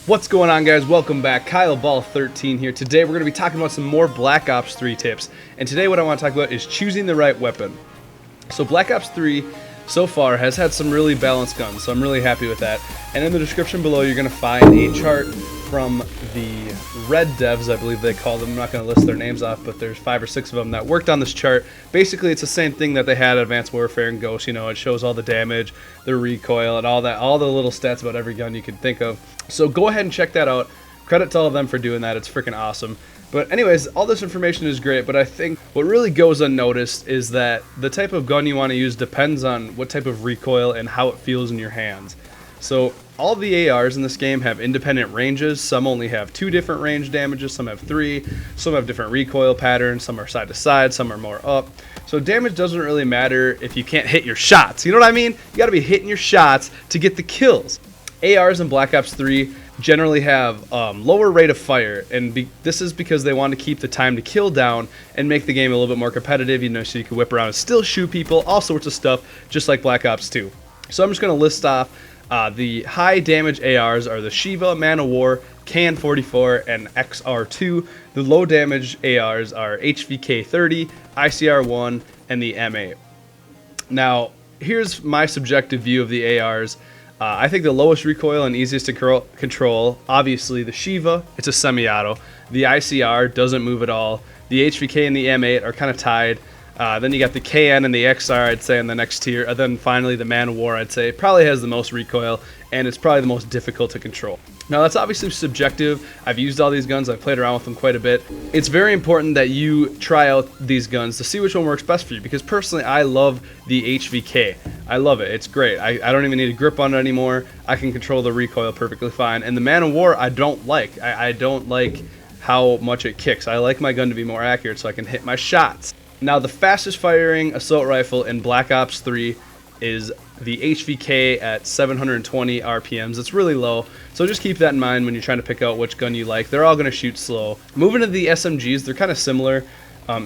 What's going on, guys? Welcome back. Kyle Ball 13 here. Today we're going to be talking about some more Black Ops 3 tips. And today what I want to talk about is choosing the right weapon. So Black Ops 3 so far has had some really balanced guns, so I'm really happy with that. And in the description below you're going to find a chart from the Red Devs, I believe they call them. I'm not going to list their names off, but there's 5 or 6 of them that worked on this chart. Basically it's the same thing that they had at Advanced Warfare and Ghost. You know, it shows all the damage, the recoil, and all that, all the little stats about every gun you can think of. So go ahead and check that out. Credit to all of them for doing that. It's freaking awesome. But anyways, all this information is great, but I think what really goes unnoticed is that the type of gun you want to use depends on what type of recoil and how it feels in your hands. So all the ARs in this game have independent ranges. Some only have 2 different range damages, some have 3, some have different recoil patterns, some are side to side, some are more up. So damage doesn't really matter if you can't hit your shots. You know what I mean? You got to be hitting your shots to get the kills. ARs in Black Ops 3 generally have lower rate of fire, and this is because they want to keep the time to kill down and make the game a little bit more competitive, you know, so you can whip around and still shoot people, all sorts of stuff, just like Black Ops 2. So I'm just going to list off the high damage ARs are the Shiva, Man of War, KN-44, and XR2. The low damage ARs are HVK 30, ICR1, and the M8. Now, here's my subjective view of the ARs. I think the lowest recoil and easiest to control, obviously the Shiva, it's a semi-auto. The ICR doesn't move at all. The HVK and the M8 are kind of tied. Then you got the KN and the XR, I'd say, in the next tier. And then finally the Man of War, I'd say, probably has the most recoil, and it's probably the most difficult to control. Now that's obviously subjective. I've used all these guns, I've played around with them quite a bit. It's very important that you try out these guns to see which one works best for you, because personally I love the HVK. I love it, it's great. I don't even need a grip on it anymore. I can control the recoil perfectly fine. And the Man of War I don't like. I don't like how much it kicks. I like my gun to be more accurate so I can hit my shots. Now the fastest firing assault rifle in Black Ops 3 is the HVK at 720 RPMs. It's really low, so just keep that in mind when you're trying to pick out which gun you like. They're all going to shoot slow. Moving to the SMGs, they're kind of similar.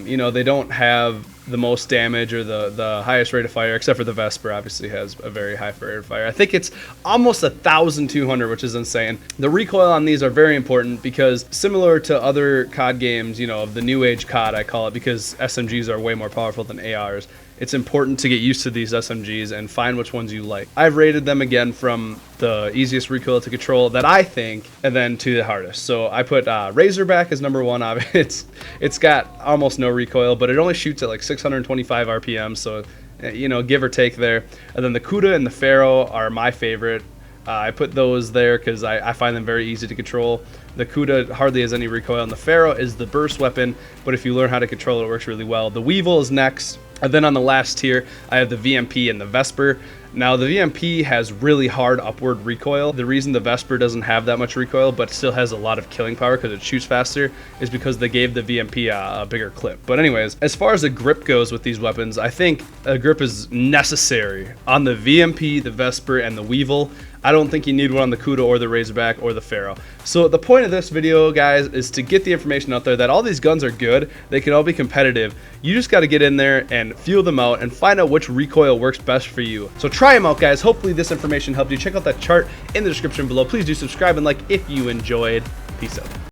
You know, they don't have the most damage or the highest rate of fire, except for the Vesper obviously has a very high rate of fire. I think it's almost 1,200, which is insane. The recoil on these are very important because similar to other COD games, you know, of the new age COD I call it, because SMGs are way more powerful than ARs. It's important to get used to these SMGs and find which ones you like. I've rated them again from the easiest recoil to control that I think, and then to the hardest. So I put Razorback as number 1. It's got almost no recoil, but it only shoots at like 625 RPM, so you know, give or take there. And then the Kuda and the Pharaoh are my favorite. I put those there because I find them very easy to control. The Kuda hardly has any recoil, and the Pharaoh is the burst weapon, but if you learn how to control it, it works really well. The Weevil is next, and then on the last tier, I have the VMP and the Vesper. Now, the VMP has really hard upward recoil. The reason the Vesper doesn't have that much recoil, but still has a lot of killing power because it shoots faster, is because they gave the VMP a bigger clip. But anyways, as far as a grip goes with these weapons, I think a grip is necessary on the VMP, the Vesper, and the Weevil. I don't think you need one on the Kuda or the Razorback or the Pharaoh. So the point of this video, guys, is to get the information out there that all these guns are good. They can all be competitive. You just got to get in there and feel them out and find out which recoil works best for you. So try them out, guys. Hopefully this information helped you. Check out that chart in the description below. Please do subscribe and like if you enjoyed. Peace out.